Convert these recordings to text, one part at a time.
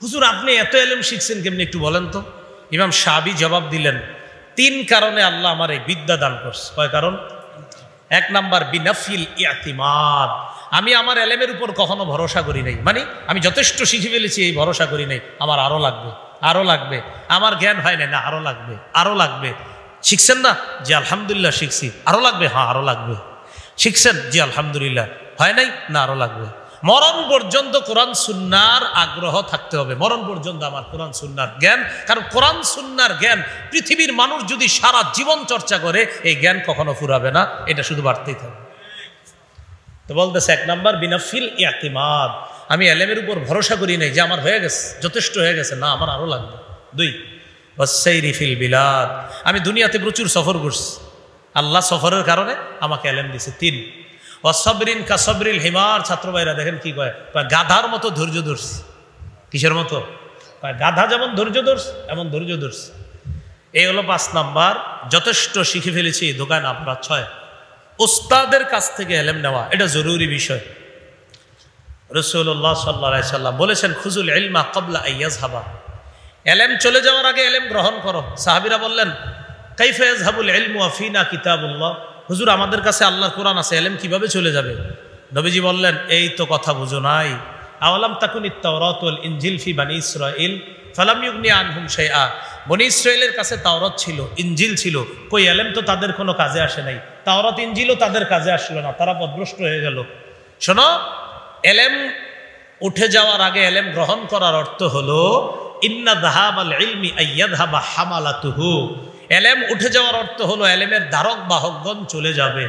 হুজুর আপনি এত এলেম শিখছেন কেমনি একটু বলেন তো। ইমাম শাবি জবাব দিলেন, 3 কারণে আল্লাহ আমার এই বিদ্যা দান করছে। কয় কারণ? 1 নাম্বার বিনাফিল ইতিমাদ, আমি আমার এলেমের উপর কখনো ভরসা করি নাই, মানে আমি যথেষ্ট শিখে ফেলেছি এই ভরসা করি নাই, আমার আরো লাগবে, আরো লাগবে, আমার জ্ঞান হয় না, আরো লাগবে, আরো লাগবে। শিখছেন না? জি আলহামদুলিল্লাহ শিখছি। আরো লাগবে? হ্যাঁ আরো লাগবে। শিখছেন? জি আলহামদুলিল্লাহ। হয় নাই? না আরো লাগবে। মরণ পর্যন্ত কোরআন সুন্নাহর আগ্রহ থাকতে হবে, মরণ পর্যন্ত আমার কোরআন সুন্নাহর জ্ঞান। কারণ কোরআন সুন্নাহর জ্ঞান পৃথিবীর মানুষ যদি সারা জীবন চর্চা করে এই জ্ঞান কখনো ফুরাবে না, এটা শুধু বাড়তেই থাকবে। তো বলতেছে 1 নাম্বার বিনাফিল ইতিমাদ, আমি এলেমের উপর ভরসা করি নাই যে আমার হয়ে গেছে, যথেষ্ট হয়ে গেছে, না আমার আরো লাগবে। 2 ওয়াসাইরি ফিল বিলাদ, আমি দুনিয়াতে প্রচুর সফর করছি, আল্লাহ সফরের কারণে আমাকে এলেম দিয়েছে। 3 ওয়াসবরিন কাসবরিল হিমার, ছাত্র ভাইরা দেখেন কি কয়, গাধার মতো ধৈর্য ধরছে। কিসের মতো? গাধা যেমন ধৈর্য ধরছে এমন ধৈর্য ধরছে। এই হলো 5 নাম্বার, যথেষ্ট শিখে ফেলেছি দোকান আপনার। 6 উস্তাদের কাছ থেকে এলেম নেওয়া, এটা জরুরি বিষয়। রাসূলুল্লাহ সাল্লাল্লাহু আলাইহি সাল্লাম বলেছেন, খুজুল ইলমা ক্বাবলা আইয়াযহাবা, এলেম চলে যাওয়ার আগে এলেম গ্রহণ করো। সাহাবীরা বললেন, কাইফা ইয়াযহাবুল ইলমু ওয়া ফিনা কিতাবুল্লাহ, হুজুর আমাদের কাছে আল্লাহর কোরআন আছে, এলেম কিভাবে চলে যাবে? নবীজি বললেন, এই তো কথা বুঝো নাই। আওয়ালাম তাকুনিত তাওরাত ওয়াল ইনজিল ফি বানি ইসরাঈল ফালাম ইউগনি আনহুম শাইআ, বনি ইসরাঈলের কাছে তাওরাত ছিল, ইনজিল ছিল, কই এলেম তো তাদের কোনো কাজে আসে নাই, তাওরাত ইনজিলও তাদের কাজে আসলো না, তারা পথভ্রষ্ট হয়ে গেল। শোনো, এলেম উঠে যাওয়ার আগে এলেম গ্রহণ করার অর্থ হলো ইন্না যাহাবাল ইলমি আইয়াযহাবা হামালাতুহু, এলেম উঠে যাওয়ার অর্থ হলো এলেমের ধারক বাহকগণ চলে যাবে,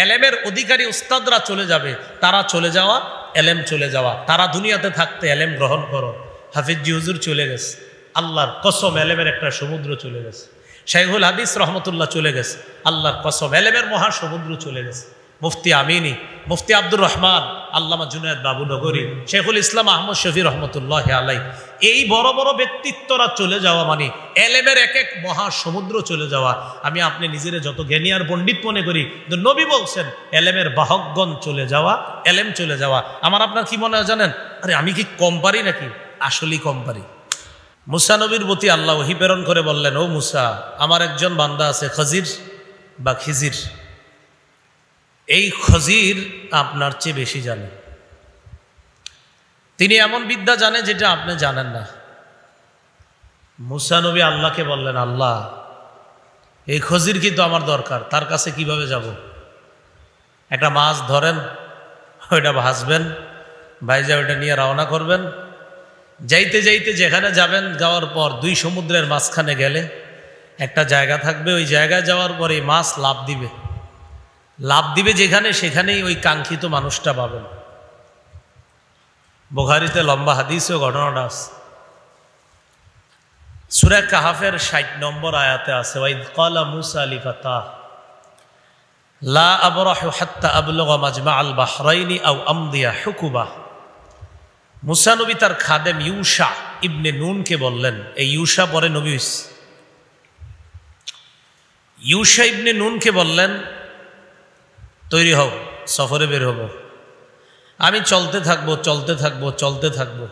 এলেমের অধিকারী উস্তাদরা চলে যাবে, তারা চলে যাওয়া, এলেম চলে যাওয়া। তারা দুনিয়াতে থাকতে এলেম গ্রহণ করো। হাফিজি হুজুর চলে গেছে, আল্লাহর কসম এলেমের একটা সমুদ্র চলে গেছে। শাইখুল হাদিস রহমতুল্লাহ চলে গেছে, আল্লাহর কসম এলেমের মহাসমুদ্র চলে গেছে। মুফতি আমিনী, মুফতি আব্দুর রহমান, আল্লামা জুনায়েদ বাবুনগরী, শেখুল ইসলাম আহমদ শফি রহমতুল্লাহ আলাই, এই বড় বড় ব্যক্তিত্বরা চলে যাওয়া মানে এলেমের এক এক মহাসমুদ্র চলে যাওয়া। আমি আপনি নিজের যত জ্ঞানী আর পণ্ডিত মনে করি, কিন্তু নবী বলছেন এলেমের বাহকগণ চলে যাওয়া, এলেম চলে যাওয়া। আমার আপনার কি মনে হয় জানেন? আরে আমি কি কম পারি নাকি? আসলেই কম পারি। মুসা নবীর প্রতি আল্লাহ ওহী প্রেরণ করে বললেন, ও মুসা, আমার একজন বান্দা আছে খজির বা খিজির, এই খজির আপনার চেয়ে বেশি জানে, তিনি এমন বিদ্যা জানে যেটা আপনি জানেন না। মুসা নবী আল্লাহকে বললেন, আল্লাহ এই খজির কিন্তু আমার দরকার, তার কাছে কিভাবে যাব? একটা মাছ ধরেন, ওইটা ভাজবেন, ভাইজা ওইটা নিয়ে রওনা করবেন, যাইতে যাইতে যেখানে যাবেন, যাওয়ার পর 2 সমুদ্রের মাঝখানে গেলে একটা জায়গা থাকবে, ওই জায়গায় যাওয়ার পরে মাছ লাফ দিবে, লাভ দিবে যেখানে, সেখানেই ওই কাঙ্ক্ষিত মানুষটা পাবেন। বুখারীতে লম্বা হাদিসেও ঘটনাটা আছে। সূরা কাহাফের 60 নম্বর আয়াতে আছে, ওয়াইদ ক্বালা মূসা লিফাতাহ লা আবরাহু হাত্তা আবলুগা মাজমাআল বাহরাইনি আও আমদিয়া হুকুবা। মূসা নবী তার খাদেম ইউশা ইবনে নুনকে বললেন, এই ইউশা পরে নবী হইছে, ইউশা ইবনে নুনকে বললেন, তৈরি হও, সফরে বের হব। আমি চলতে থাকবো, চলতে থাকবো, চলতে থাকবো,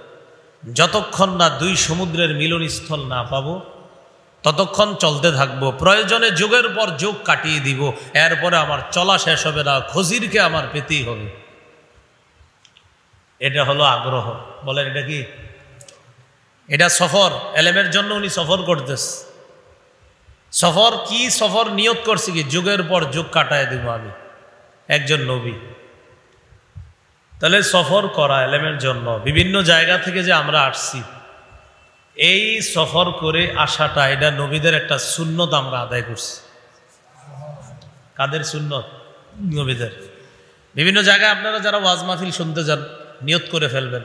যতক্ষণ না 2 সমুদ্রের মিলনস্থল না পাবো ততক্ষণ চলতে থাকবো। প্রয়োজনে যুগের পর যুগ কাটিয়ে দিব, এরপরে আমার চলা শেষ হবে না, খজিরকে আমার পেতেই হবে। এটা হলো আগ্রহ। বলেন এটা কি? এটা সফর, এলেমের জন্য উনি সফর করতেছে। সফর কি? সফর নিয়ত করছে কি? যুগের পর যুগ কাটায় দিব আমি, একজন নবী। তাহলে সফর করা এলেমের জন্য, বিভিন্ন জায়গা থেকে যে আমরা আসছি, এই সফর করে আসাটা, এটা নবীদের একটা সুন্নত আমরা আদায় করছি। কাদের সুন্নত? নবীদের। বিভিন্ন জায়গায় আপনারা যারা ওয়াজ মাহফিল শুনতে যান, নিয়ত করে ফেলবেন,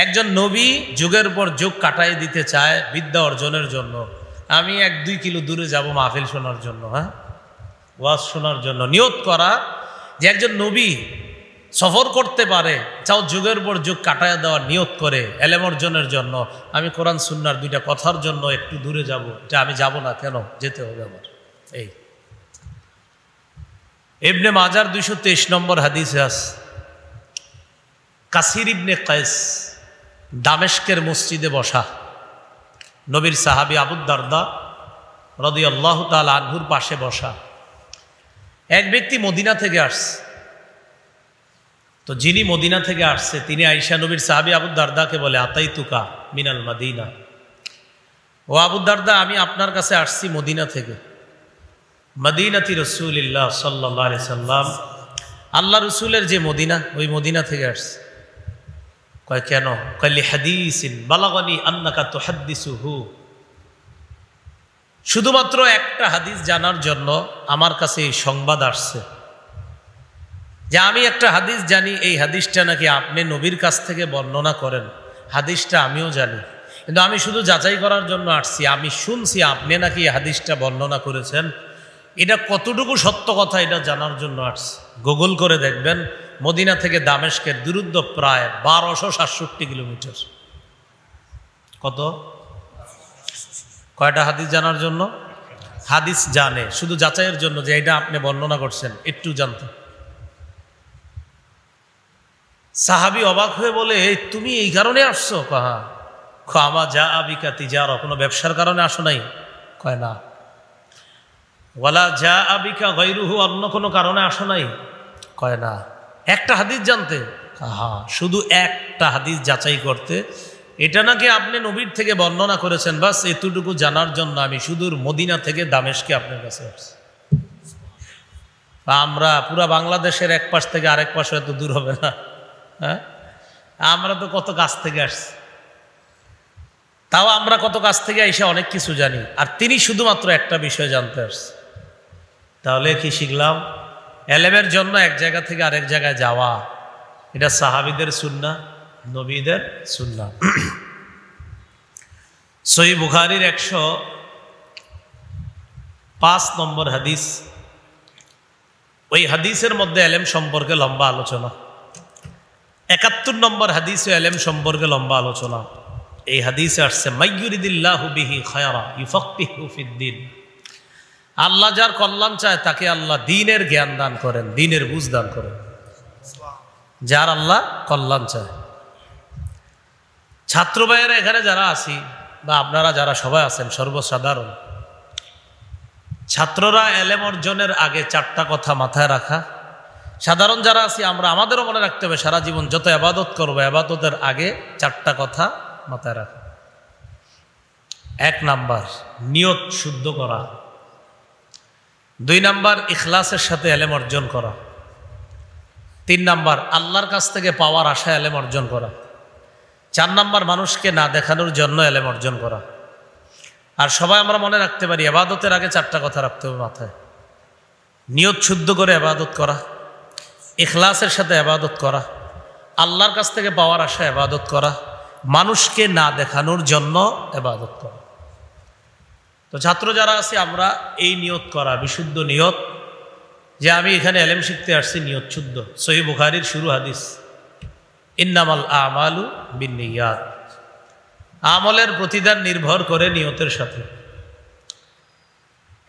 একজন নবী যুগের পর যুগ কাটাই দিতে চায় বিদ্যা অর্জনের জন্য। আমি 1-2 কিলো দূরে যাব মাহফিল শোনার জন্য, হ্যাঁ, ওয়াজ শোনার জন্য। নিয়ত করা যে একজন নবী সফর করতে পারে, চাও যুগের পর যুগ কাটায় দেওয়ার নিয়ত করে এলেম অর্জনের জন্য। আমি কোরআন সুন্নাহর 2টা কথার জন্য একটু দূরে যাব, এটা আমি যাব না কেন? যেতে হবে আমার। এই ইবনে মাজার 223 নম্বর হাদিসে আছে, কাসির ইবনে কায়েস দামেস্কের মসজিদে বসা, নবীর সাহাবী আবু দারদা রাদিয়াল্লাহু তাআলা আনহুর পাশে বসা। এক ব্যক্তি মদিনা থেকে আসছে, তো যিনি মদিনা থেকে আসছে তিনি আয়েশা নবীর সাহাবী আবু দারদাকে বলে, আতাইতুকা মিনাল মাদিনা, ও আবু দারদা আমি আপনার কাছে আসছি মদিনা থেকে, মদিনাতি রাসূলিল্লাহ সাল্লাল্লাহু আলাইহি সাল্লাম, আল্লাহ রসুলের যে মদিনা ওই মদিনা থেকে আসছে। কয় কেন? কয় লিহাদিসিন বালাগানি আন্নাকা তুহাদ্দিসুহু, শুধুমাত্র একটা হাদিস জানার জন্য আমার কাছে এই সংবাদ আসছে যে আমি একটা হাদিস জানি, এই হাদিসটা নাকি আপনি নবীর কাছ থেকে বর্ণনা করেন। হাদিসটা আমিও জানি, কিন্তু আমি শুধু যাচাই করার জন্য আসছি। আমি শুনছি আপনি নাকি এই হাদিসটা বর্ণনা করেছেন, এটা কতটুকু সত্য কথা এটা জানার জন্য আসছি। গুগল করে দেখবেন মদিনা থেকে দামেস্কের দূরত্ব প্রায় 1267 কিলোমিটার। কত? কয়টা হাদিস জানার জন্য? হাদিস জানে, শুধু যাচাইয়ের জন্য যে এটা আপনি বর্ণনা করছেন একটু জানতে। সাহাবী অবাক হয়ে বলে, তুমি এই কারণে আসছো? কহা আমা যা আবিকা তিজারা, কোনো ব্যবসার কারণে আসো নাই? কয় না। ওয়ালা যা আবিকা গায়রুহু, অন্য কোনো কারণে আসো নাই? কয় না। একটা হাদিস জানতে? হ্যাঁ, শুধু একটা হাদিস যাচাই করতে, এটা নাকি আপনি নবীর থেকে বর্ণনা করেছেন, বাস এতটুকু জানার জন্য আমি সুদূর মদিনা থেকে দামেস্কে আপনার কাছে আসছি। আমরা পুরা বাংলাদেশের এক পাশ থেকে আরেক পাশে এত দূর হবে না? হ্যাঁ, আমরা তো কত কাছ থেকে আসছি, তাও আমরা কত কাছ থেকে এসে অনেক কিছু জানি, আর তিনি শুধুমাত্র একটা বিষয় জানতে আসছে। তাহলে কি শিখলাম? এলেমের জন্য এক জায়গা থেকে আরেক জায়গায় যাওয়া, এটা সাহাবীদের সুন্নাহ, নবীদের সুন্নাহ। সহিহ বুখারীর 105 নম্বর হাদিস, ওই হাদিসের মধ্যে এলেম সম্পর্কে লম্বা আলোচনা। 71 নম্বর হাদিসে এলেম সম্পর্কে লম্বা আলোচনা। এই হাদিসে আসছে, মাইয়ুরিদিল্লাহু বিহি খায়রা ইউফাক্কিহু ফিদ্দীন, আল্লাহ যার কল্যাণ চায় তাকে আল্লাহ দ্বীনের জ্ঞান দান করেন, দ্বীনের বুঝ দান করেন, যার আল্লাহ কল্যাণ চায়। ছাত্র ভাইয়েরা এখানে যারা আছি বা আপনারা যারা সবাই আছেন, সর্বসাধারণ ছাত্ররা এলেম অর্জনের আগে 4টা কথা মাথায় রাখা। সাধারণ যারা আছি আমরা, আমাদেরও মনে রাখতে হবে সারা জীবন যত ইবাদত করবো, ইবাদতের আগে 4টা কথা মাথায় রাখা। 1 নাম্বার নিয়ত শুদ্ধ করা, 2 নাম্বার ইখলাসের সাথে এলেম অর্জন করা, 3 নাম্বার আল্লাহর কাছ থেকে পাওয়ার আশা এলেম অর্জন করা, 4 নাম্বার মানুষকে না দেখানোর জন্য এলেম অর্জন করা। আর সবাই আমরা মনে রাখতে পারি ইবাদতের আগে 4টা কথা রাখতে হবে মাথায়। নিয়ত শুদ্ধ করে ইবাদত করা, ইখলাসের সাথে ইবাদত করা, আল্লাহর কাছ থেকে পাওয়ার আশা ইবাদত করা, মানুষকে না দেখানোর জন্য ইবাদত করা। তো ছাত্র যারা আছে আমরা এই নিয়ত করা, বিশুদ্ধ নিয়ত যে আমি এখানে এলেম শিখতে আসছি, নিয়ত শুদ্ধ। সহিহ বুখারীর শুরু হাদিস, ইন্নামাল আমালু বিন্নিয়াত, আমলের প্রতিদান নির্ভর করে নিয়তের সাথে।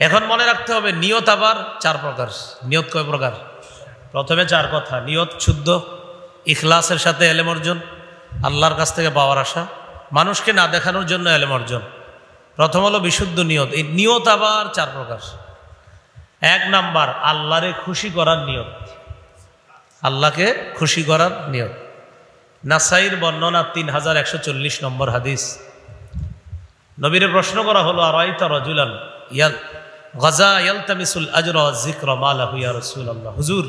এখন মনে রাখতে হবে নিয়ত আবার 4 প্রকার। নিয়ত কয় প্রকার? প্রথমে 4 কথা, নিয়ত শুদ্ধ, ইখলাসের সাথে এলেম অর্জন, আল্লাহর কাছ থেকে পাওয়ার আশা, মানুষকে না দেখানোর জন্য এলেম অর্জন। প্রথম হলো বিশুদ্ধ নিয়ত। এই নিয়ত আবার 4 প্রকার। 1 নাম্বার আল্লাহরে খুশি করার নিয়ত, আল্লাহকে খুশি করার নিয়ত। নাসাইর বর্ণনা 3140 নম্বর হাদিস। নবীরে প্রশ্ন করা হলো, আরাইতা রাজুলান গাজা ইয়ালতামিসুল আজরা ওয়াজ যিকরা মা লাহু ইয়া রাসূলুল্লাহ, হুজুর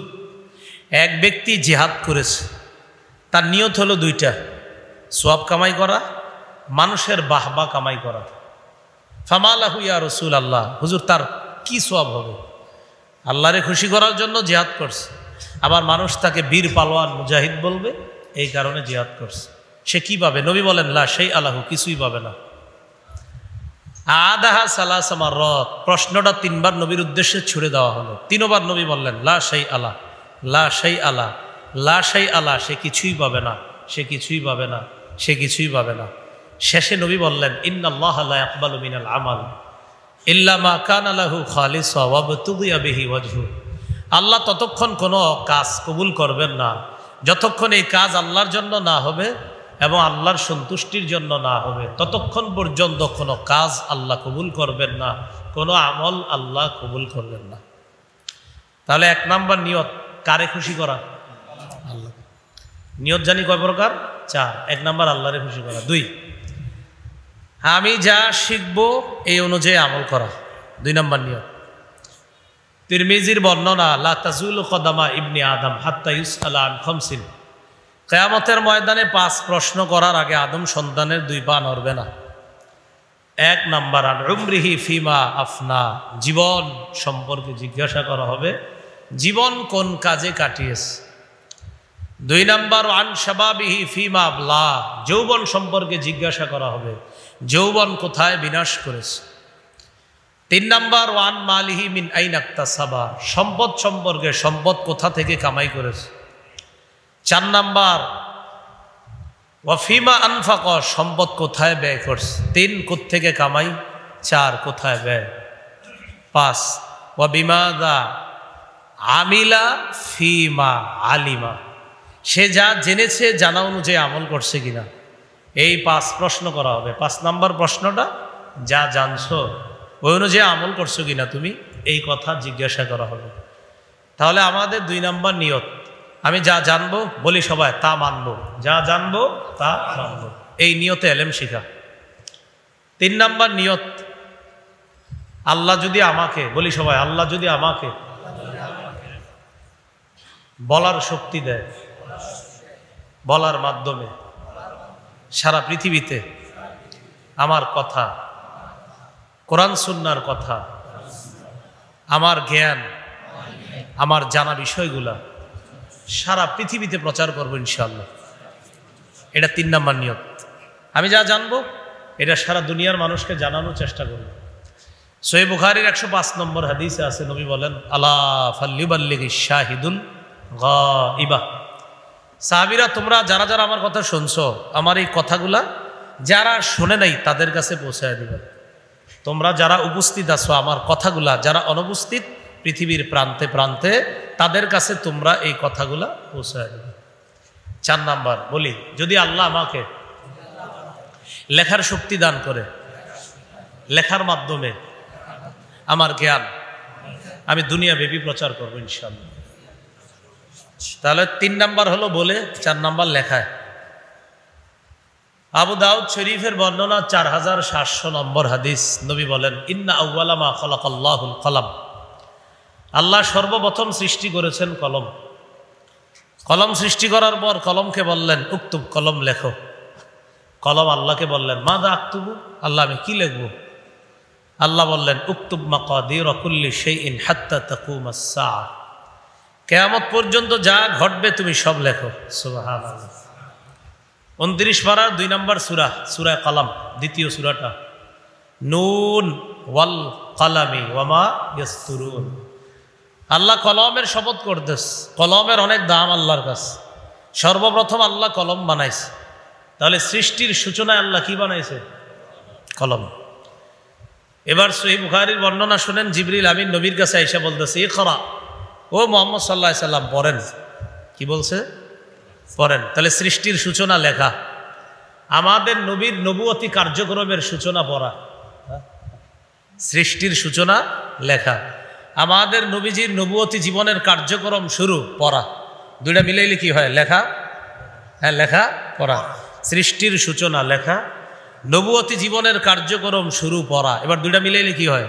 এক ব্যক্তি জিহাদ করেছে, তার নিয়ত হলো 2টা, সওয়াব কামাই করা, মানুষের বাহবা কামাই করা। ফামা লাহু ইয়া রাসূলুল্লাহ, হুজুর তার কি সওয়াব হবে? আল্লাহরে খুশি করার জন্য জিহাদ করছে, আবার মানুষ তাকে বীর পালোয়ান মুজাহিদ বলবে, এই কারণে জিহাদ করছে, সে কি পাবে? নবী বলেন লা শাই আলাহু, কিছুই পাবে না। আদাহা সালাসা মাররাত, প্রশ্নটা 3 বার নবীর উদ্দেশ্যে ছুড়ে দেওয়া হলো। 3 বার নবী বললেন লা শাই আলা, লা শাই আলা, লা শাই আলা, সে কিছুই পাবে না, সে কিছুই পাবে না, সে কিছুই পাবে না। শেষে নবী বললেন ইন্নাল্লাহা লা ইয়াকবালু মিনাল আমাল ইল্লা মা কানা লাহু খালিসা ওয়া বতুগিয়া বিহি ওয়াজহু, আল্লাহ ততক্ষণ কোনো কাজ কবুল করবেন না যতক্ষণ এই কাজ আল্লাহর জন্য না হবে এবং আল্লাহর সন্তুষ্টির জন্য না হবে, ততক্ষণ পর্যন্ত কোনো কাজ আল্লাহ কবুল করবেন না, কোনো আমল আল্লাহ কবুল করবেন না। তাহলে 1 নাম্বার নিয়ত, কারে খুশি করা? আল্লাহ। নিয়ত জানি কয় প্রকার? 4। 1 নাম্বার আল্লাহরে খুশি করা। 2, আমি যা শিখবো এই অনুযায়ী আমল করা। 2 নাম্বার নিয়ত। তিরমিজির বর্ণনা, লা তাজুলু কদামা ইবনি আদম হাত্তা ইউসআলা আন খামসিন, কিয়ামতের ময়দানে 5 প্রশ্ন করার আগে আদম সন্তানের 2 পা নড়বে না। 1 নাম্বার আন উমরিহি ফিমা আফনা, জীবন সম্পর্কে জিজ্ঞাসা করা হবে, জীবন কোন কাজে কাটিয়েছে। 2 নাম্বার আন শাবাবিহি ফিমা আবলা, যৌবন সম্পর্কে জিজ্ঞাসা করা হবে, যৌবন কোথায় বিনাশ করেছে। 3 নাম্বার ওয়ান মালিহি মিন আইনা ইকতাসাবা, সম্পদ সম্পর্কে, সম্পদ কোথা থেকে কামাই করেছে। 4 নাম্বার ওয়াফিমা আনফাক, সম্পদ কোথায় ব্যয় করছে। 3 কোত্থেকে কামাই, 4 কোথায় ব্যয়। 5 ওয়া বিমাদা আমিলা ফিমা আলিমা, সে যা জেনেছে জানা অনুযায়ী আমল করছে কিনা। এই 5 প্রশ্ন করা হবে। 5 নাম্বার প্রশ্নটা, যা জানছো ওই অনুযায়ী আমল করছো কিনা তুমি, এই কথা জিজ্ঞাসা করা হবে। তাহলে আমাদের 2 নাম্বার নিয়ত, আমি যা জানবো বলি সবাই তা মানবো, যা জানবো তা মানবো, এই নিয়তে এলেম শিখা। 3 নাম্বার নিয়ত, আল্লাহ যদি আমাকে, বলি সবাই, আল্লাহ যদি আমাকে বলার শক্তি দেয়, বলার মাধ্যমে সারা পৃথিবীতে আমার কথা, কোরআন সুন্নাহর কথা, আমার জ্ঞান, আমার জানা বিষয়গুলা সারা পৃথিবীতে প্রচার করবো ইনশাআল্লাহ। এটা 3 নাম্বার নিয়ত। আমি যা জানবো এটা সারা দুনিয়ার মানুষকে জানানোর চেষ্টা করব। সহিহ বুখারীর 105 নম্বর হাদিসে আছে, নবী বলেন, আলা ফাল্লিবাল্লিগিশ শাহিদুল গায়বা, সাহাবীরা তোমরা যারা যারা আমার কথা শুনছো, আমার এই কথাগুলা যারা শোনে নাই তাদের কাছে পৌঁছায় দিবে। তোমরা যারা উপস্থিত আছো আমার কথাগুলা, যারা অনুপস্থিত পৃথিবীর প্রান্তে প্রান্তে, তাদের কাছে তোমরা এই কথাগুলা পৌঁছায় দিবে। 4 নাম্বার বলি, যদি আল্লাহ আমাকে লেখার শক্তি দান করে, লেখার মাধ্যমে আমার জ্ঞান আমি দুনিয়াব্যাপী প্রচার করবো ইনশাআল্লাহ। তাহলে 3 নাম্বার হলো বলে, 4 নাম্বার লেখায়। আবু দাউদ শরীফের বর্ণনা 4700 নম্বর হাদিস, নবী বলেন, ইন্না আউওয়ালা মা খালাকাল্লাহুল কলম, আল্লাহ সর্বপ্রথম সৃষ্টি করেছেন কলম। কলম সৃষ্টি করার পর কলমকে বললেন, উক্তুব, কলম লেখো। কলম আল্লাহকে বললেন, মাযা আকতুবু, আল্লাহ আমি কি লিখবো। আল্লাহ বললেন, উক্তুব মাকাদির কুল্লি শাইইন হাত্তা তাকুমাস সাআ, কিয়ামত পর্যন্ত যা ঘটবে তুমি সব লেখো। সুবহানাল্লাহ। 29 পারার 2 নম্বর সূরা, সূরা কলম, দ্বিতীয় সূরাটা, নুন ওয়াল কলামি ওয়ামা ইয়াসতুরুন, আল্লাহ কলমের শপথ করতেস। কলমের অনেক দাম আল্লাহর কাছে। সর্বপ্রথম আল্লাহ কলম বানাইছে। তাহলে সৃষ্টির সূচনায় আল্লাহ কি বানাইছে? কলম। এবার সহিহ বুখারীর বর্ণনা শুনেন, জিবরিল আমিন নবীর কাছে আইসা বলতেছে, ইকরা, ও মুহাম্মদ সাল্লাল্লাহু আলাইহি সাল্লাম পড়েন। কি বলছে? পড়েন। তাহলে সৃষ্টির সূচনা লেখা, আমাদের নবীর নবুয়তি কার্যক্রমের সূচনা পড়া। সৃষ্টির সূচনা লেখা, আমাদের নবীজির নবুয়তি জীবনের কার্যক্রম শুরু পড়া। 2টা মিলাইলে কি হয়? লেখা। হ্যাঁ, লেখা পড়া। সৃষ্টির সূচনা লেখা, নবুয়তি জীবনের কার্যক্রম শুরু পড়া। এবার 2টা মিলাইলে কি হয়?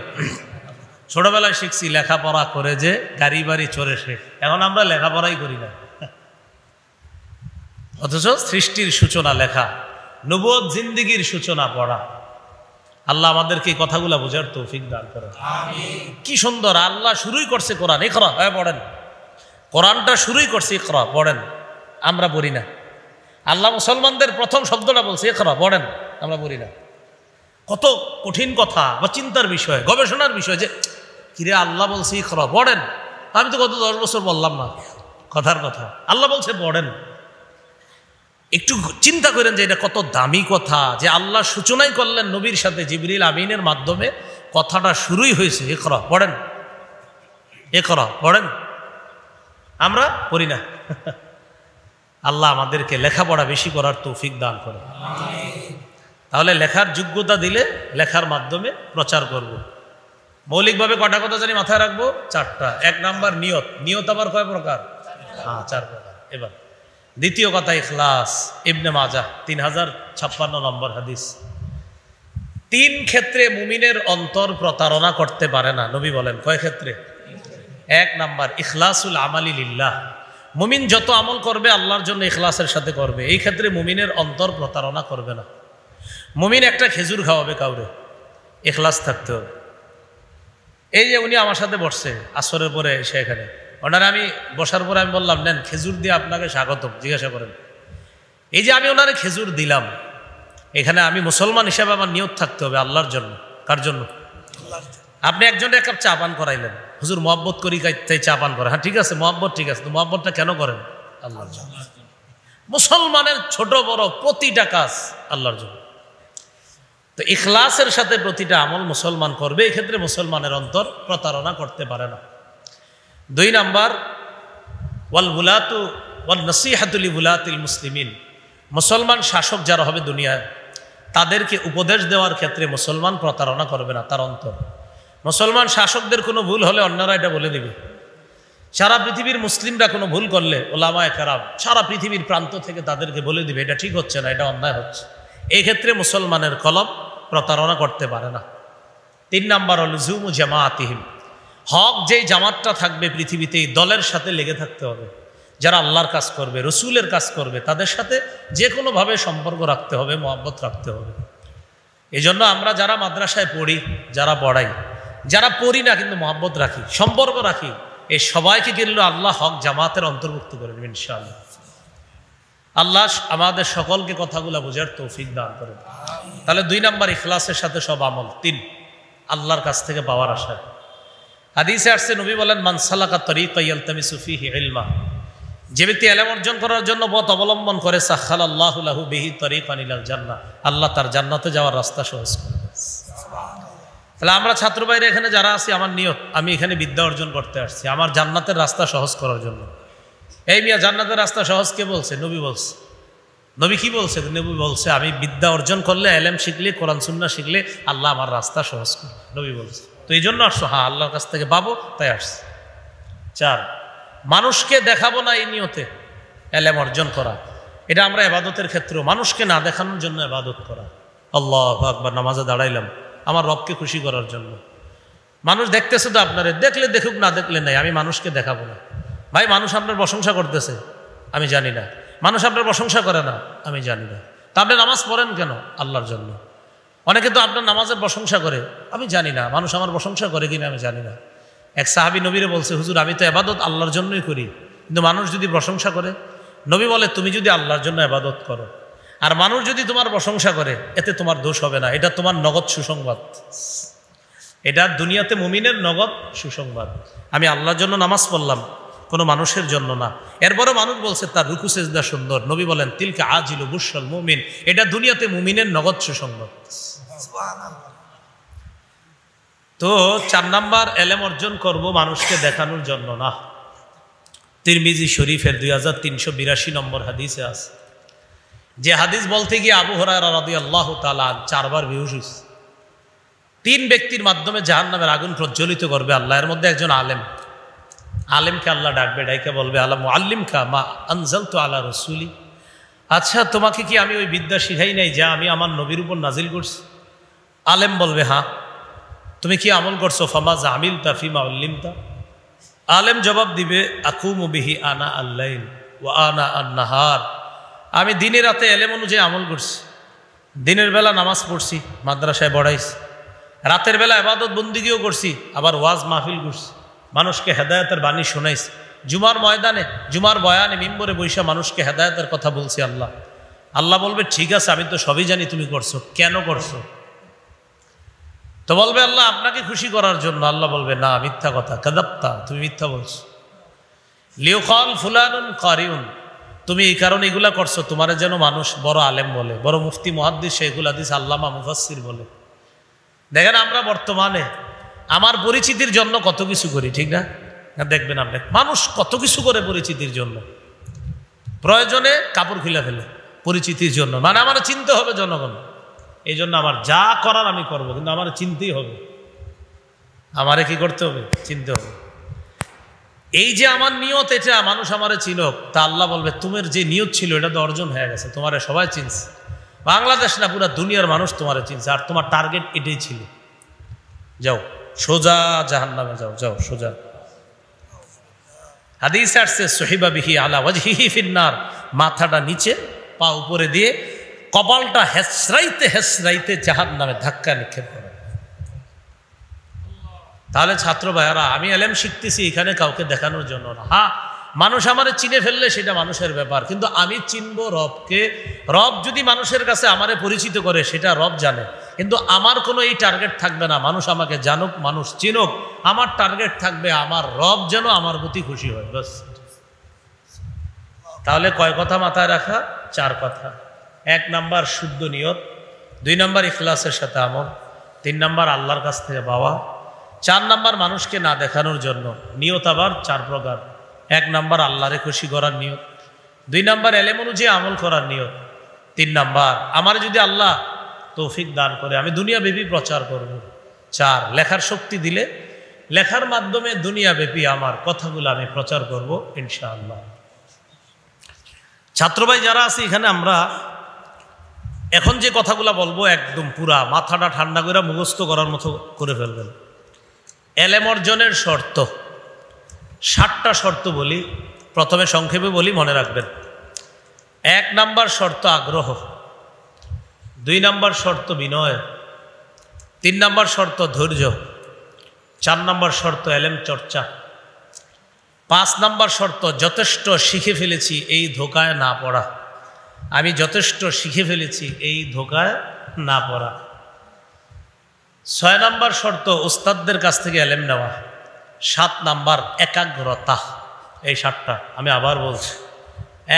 ছোটবেলায় শিখছি লেখাপড়া করে যে গাড়ি বাড়ি চড়ে সে, এখন আমরা লেখাপড়াই করি না। অথচ সৃষ্টির সূচনা লেখা, নবুয়ত জিন্দেগির সূচনা পড়া। আল্লাহ আমাদেরকে এই কথাগুলা বোঝার তৌফিক দান করেন। আমিন। কি সুন্দর, আল্লাহ শুরুই করছে কোরআন, ইকরা, হ্যাঁ পড়েন। কোরআনটা শুরুই করছে ইকরা, পড়েন। আমরা পড়ি না। আল্লাহ মুসলমানদের প্রথম শব্দটা বলছে ইকরা, পড়েন, আমরা পড়ি না। কত কঠিন কথা বা চিন্তার বিষয়, গবেষণার বিষয়, যে কিরে আল্লাহ বলছে ইকরা, পড়েন। আমি তো গত 10 বছর বললাম না কথার কথা, আল্লাহ বলছে পড়েন। একটু চিন্তা করেন যে এটা কত দামি কথা, যে আল্লাহ সূচনাই করলেন নবীর সাথে জিবরিল আমিনের মাধ্যমে, কথাটা শুরুই হয়েছে ইকরা, পড়েন, ইকরা, পড়েন। আমরা পড়ি না। আল্লাহ আমাদেরকে লেখাপড়া বেশি করার তৌফিক দান করে। তাহলে লেখার যোগ্যতা দিলে লেখার মাধ্যমে প্রচার করব। মৌলিকভাবে কটা কথা জানি মাথায় রাখবো? 4টা। 1 নাম্বার নিয়ত। নিয়ত আবার কয় প্রকার? 4 প্রকার। এবার দ্বিতীয় কথা ইখলাস। ইবনে মাজাহ 3056 নম্বর হাদিস। 3 ক্ষেত্রে মুমিনের অন্তর প্রতারণা করতে পারে না। নবী বলেন কয় ক্ষেত্রে? 1 নাম্বার ইখলাসুল আমালি লিল্লাহ। মুমিন যত আমল করবে আল্লাহর জন্য ইখলাসের সাথে করবে, এই ক্ষেত্রে মুমিনের অন্তর প্রতারণা করবে না। মুমিন একটা খেজুর খাওয়াবে কাউরে, ইখলাস থাকতে হবে। এই যে উনি আমার সাথে বসছে আসরের পরে এসে এখানে, ওনারা আমি বসার পরে আমি বললাম নেন খেজুর দিয়ে আপনাকে স্বাগতম, জিজ্ঞাসা করেন। এই যে আমি ওনারে খেজুর দিলাম, এখানে আমি মুসলমান হিসেবে আমার নিয়ত থাকতে হবে আল্লাহর জন্য। কার জন্য? আপনি একজনের 1 কাপ চা পান করাইলেন, হুজুর মহব্বত করি তাই চা পান করে। হ্যাঁ ঠিক আছে, মহব্বত ঠিক আছে, তো মহব্বতটা কেন করেন? আল্লাহর জন্য। মুসলমানের ছোট বড় প্রতিটা কাজ আল্লাহর জন্য। তো ইখলাসের সাথে প্রতিটা আমল মুসলমান করবে, এই ক্ষেত্রে মুসলমানের অন্তর প্রতারণা করতে পারে না। 2 নাম্বার ওয়াল বুলাতু ওয়াল নসিহাতু লিবুলাতিল মুসলিমিন। মুসলমান শাসক যারা হবে দুনিয়ায়, তাদেরকে উপদেশ দেওয়ার ক্ষেত্রে মুসলমান প্রতারণা করবে না তার অন্তর। মুসলমান শাসকদের কোনো ভুল হলে অন্যরা এটা বলে দিবে। সারা পৃথিবীর মুসলিমরা কোনো ভুল করলে ওলামায়ে কেরাম সারা পৃথিবীর প্রান্ত থেকে তাদেরকে বলে দিবে এটা ঠিক হচ্ছে না, এটা অন্যায় হচ্ছে। এই ক্ষেত্রে মুসলমানের কলব প্রতারণা করতে পারে না। 3 নাম্বার লুজুমু জামাআতিহিম। হক যেই জামাতটা থাকবে পৃথিবীতে, এই দলের সাথে লেগে থাকতে হবে। যারা আল্লাহর কাজ করবে, রসুলের কাজ করবে, তাদের সাথে যে কোনোভাবে সম্পর্ক রাখতে হবে, মহব্বত রাখতে হবে। এই জন্য আমরা যারা মাদ্রাসায় পড়ি, যারা পড়াই, যারা পড়ি না কিন্তু মহব্বত রাখি, সম্পর্ক রাখি, এই সবাইকে কিন্তু আল্লাহ হক জামাতের অন্তর্ভুক্ত করে নেবেন ইনশাআল্লাহ। আল্লাহ আমাদের সকলকে কথাগুলো বোঝার তৌফিক দান করেন। তাহলে 2 নাম্বার ইখলাসের সাথে সব আমল। 3 আল্লাহর কাছ থেকে পাওয়ার আশা। হাদিসে আসছে, নবী বলেন মান সালাকা তরিকা ইয়ালতামিসু ফীহি ইলমা। যে ব্যক্তি ইলম অর্জন করার জন্য পথ অবলম্বন করে, সাখালাল্লাহু লাহু বিহি তরিকান ইলাল জান্নাহ, আল্লাহ তার জান্নাতে যাওয়ার রাস্তা সহজ করে দেন। তাহলে আমরা ছাত্র ভাইরা এখানে যারা আছি, আমার নিয়ত আমি এখানে বিদ্যা অর্জন করতে আসছি আমার জান্নাতের রাস্তা সহজ করার জন্য। এই মিয়া জান্নাতের রাস্তা সহজ কে বলছে? নবী বলছে। নবী কি বলছে? নবী বলছে আমি বিদ্যা অর্জন করলে, ইলম শিখলে, কোরআন সুন্নাহ শিখলে আল্লাহ আমার রাস্তা সহজ করে, নবী বলছে। তো এই জন্য আসছো? হ্যাঁ, আল্লাহর কাছ থেকে পাবো তাই আসছে। 4 মানুষকে দেখাবো না, এই নিয়তে ইলম অর্জন করা। এটা আমরা ইবাদতের ক্ষেত্রেও মানুষকে না দেখানোর জন্য ইবাদত করা। আল্লাহু আকবার, নামাজে দাঁড়াইলাম আমার রবকে খুশি করার জন্য। মানুষ দেখতেছে তো আপনারে, দেখলে দেখুক, না দেখলে নাই, আমি মানুষকে দেখাবো না। ভাই মানুষ আপনার প্রশংসা করতেছে, আমি জানি না। মানুষ আপনার প্রশংসা করে না, আমি জানি না। তা আপনি নামাজ পড়েন কেন? আল্লাহর জন্য। অনেকে তো আপনার নামাজের প্রশংসা করে, আমি জানি না। মানুষ আমার প্রশংসা করে কিনা আমি জানি না। এক সাহাবী নবীরে বলছে, হুজুর আমি তো ইবাদত আল্লাহর জন্যই করি, কিন্তু মানুষ যদি প্রশংসা করে। নবী বলে তুমি যদি আল্লাহর জন্য ইবাদত করো আর মানুষ যদি তোমার প্রশংসা করে, এতে তোমার দোষ হবে না। এটা তোমার নগদ সুসংবাদ, এটা দুনিয়াতে মুমিনের নগদ সুসংবাদ। আমি আল্লাহর জন্য নামাজ পড়লাম, কোনো মানুষের জন্য না। এরপরও মানুষ বলছে তার রুকু সেজদা সুন্দর, নবী বলেন তিলকা আজিলু বুশরাল মুমিন, এটা দুনিয়াতে মুমিনের নগদ সুসংবাদ। তো 4 নাম্বার ইলম অর্জন করব মানুষকে দেখানোর জন্য না। তিরমিজি শরীফের 2382 নম্বর হাদিসে আছে, যে হাদিস বলতে গিয়ে আবু হুরায়রা রাদিয়াল্লাহু তাআলা 4 বার বেহুশ হয়েছে। 3 ব্যক্তির মাধ্যমে জাহান্নামের আগুন প্রজ্বলিত করবে আল্লাহ। এর মধ্যে একজন আলেম, আলেমকে আল্লাহ ডাকবে, ডাইকে বলবে আলা মুআল্লিমকা মা আনজালতু আলা রাসূলি। আচ্ছা তোমাকে কি আমি ওই বিদ্যা শিখাই নাই যা আমি আমার নবীর উপর নাজিল করছি? আলেম বলবে হ্যাঁ। তুমি কি আমল করছো? ফামা জামিলতা ফিমা উল্লিমতা। আলেম জবাব দিবে আকুমু বিহি আনা আল-লাইল ওয়া আনা আন-নাহার। আমি দিনে রাতে ইলম অনুযায়ী আমল করছি। দিনের বেলা নামাজ পড়ছি, মাদ্রাসায় পড়াইছি, রাতের বেলা ইবাদত বন্দিগিও করছি, আবার ওয়াজ মাহফিল করছি, মানুষকে হেদায়েতের বাণী শোনাইছি। জুমার ময়দানে, জুমার বয়ানে, মিম্বরে বৈশা মানুষকে হেদায়েতের কথা বলছি। আল্লাহ বলবে ঠিক আছে আমি তো সবই জানি তুমি করছো, কেন করছো? তো বলবে আল্লাহ আপনাকে খুশি করার জন্য। আল্লাহ বলবে না, মিথ্যা কথা, কাযাবতা, তুমি মিথ্যা বলছো। লিউকাল ফুলানুন কারিউন, তুমি এই কারণে এগুলা করছো তোমার যেন মানুষ বড় আলেম বলে, বড় মুফতি মুহাদ্দিস শাইখুল হাদিস আল্লামা মুফাসসির বলে। দেখেন আমরা বর্তমানে আমার পরিচিতির জন্য কত কিছু করি, ঠিক না? দেখবেন আপনি মানুষ কত কিছু করে পরিচিতির জন্য। প্রয়োজনে কাপড় খুলে ফেলে পরিচিতির জন্য, মানে আমার চিনতে হবে জনগণ, এই জন্য আমার যা করার আমি করব, কিন্তু আমার চিনতেই হবে, আমারে কি করতে হবে, চিনতে হবে। এই যে আমার নিয়ত, এটা মানুষ আমারে চিনক, তা আল্লাহ বলবে তোমার যে নিয়ত ছিল এটা তো অর্জন হয়ে গেছে, তোমারে সবাই চিনছে, বাংলাদেশ না পুরা দুনিয়ার মানুষ তোমারে চিনছে, আর তোমার টার্গেট এটাই ছিল, যাও সোজা জাহান্নামে যাও, যাও সোজা। হাদিস আসছে সহিবা বিহি আলা ওয়াজহিহি ফিন্নার, মাথাটা নিচে পা উপরে দিয়ে কপালটা হেসরাইতে হেসরাইতে জাহান্নামে ধাক্কা নিক্ষেপ করে। তাহলে ছাত্র ভাইয়ারা, আমি এলেম শিখতেছি এখানে কাউকে দেখানোর জন্য না। হ্যাঁ, মানুষ আমারে চিনে ফেললে সেটা মানুষের ব্যাপার, কিন্তু আমি চিনবো রবকে। রব যদি মানুষের কাছে আমারে পরিচিত করে সেটা রব জানে, কিন্তু আমার কোনো এই টার্গেট থাকবে না মানুষ আমাকে জানুক, মানুষ চিনুক। আমার টার্গেট থাকবে আমার রব যেন আমার প্রতি খুশি হয়, বাস। তাহলে কয় কথা মাথায় রাখা? 4 কথা। 1 নাম্বার শুদ্ধ নিয়ত, 2 নাম্বার ইখলাসের সাথে আমল, 3 নাম্বার আল্লাহর কাছ থেকে পাওয়া, 4 নাম্বার মানুষকে না দেখানোর জন্য নিয়ত। আবার 4 প্রকার। 1 নাম্বার আল্লাহরে খুশি করার নিয়ত, 2 নাম্বার এলেম অনুযায়ী আমল করার নিয়ত, 3 নাম্বার আমার যদি আল্লাহ তৌফিক দান করে আমি দুনিয়াব্যাপী প্রচার করব, 4 লেখার শক্তি দিলে লেখার মাধ্যমে দুনিয়াব্যাপী আমার কথাগুলো আমি প্রচার করব ইনশাআল্লাহ। ছাত্র ভাই যারা আছে এখানে, আমরা এখন যে কথাগুলো বলবো একদম পুরা মাথাটা ঠান্ডা করে মুখস্থ করার মতো করে ফেলবেন। এলেম অর্জনের শর্ত 7টা শর্ত বলি, প্রথমে সংক্ষেপে বলি, মনে রাখবেন। 1 নাম্বার শর্ত আগ্রহ, 2 নাম্বার শর্ত বিনয়, 3 নাম্বার শর্ত ধৈর্য, 4 নাম্বার শর্ত এলেম চর্চা, 5 নাম্বার শর্ত যথেষ্ট শিখে ফেলেছি এই ধোকায় না পড়া। আমি যথেষ্ট শিখে ফেলেছি এই ধোকায় না পড়া। 6 নাম্বার শর্ত উস্তাদদের কাছ থেকে এলেম নেওয়া। 7 নাম্বার একাগ্রতা। এই 7টা আমি আবার বলছি।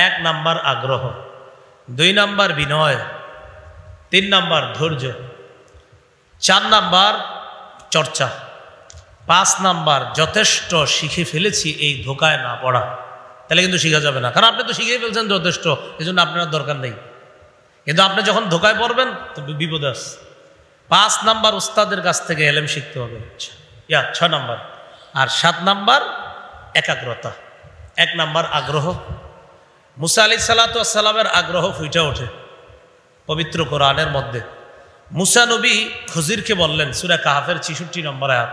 1 নাম্বার আগ্রহ, 2 নাম্বার বিনয়, 3 নাম্বার ধৈর্য, 4 নাম্বার চর্চা, 5 নাম্বার যথেষ্ট শিখে ফেলেছি এই ধোকায় না পড়া। তাহলে কিন্তু শিখা যাবে না, কারণ আপনি তো শিখেই ফেলছেন যথেষ্ট, এই জন্য আপনার দরকার নেই। কিন্তু আপনি যখন ধোকায় পড়বেন তো বিপদ আছে। 5 নাম্বার উস্তাদের কাছ থেকে এলেম শিখতে হবে, 6 নাম্বার। আর 7 নাম্বার একাগ্রতা। 1 নাম্বার আগ্রহ। মুসা আলাইহিস সালাতু ওয়াস সালামের আগ্রহ ফুটে ওঠে পবিত্র কোরআনের মধ্যে। মুসা নবী খুজিরকে বললেন, সূরা কাহফের 66 নম্বর আয়াত,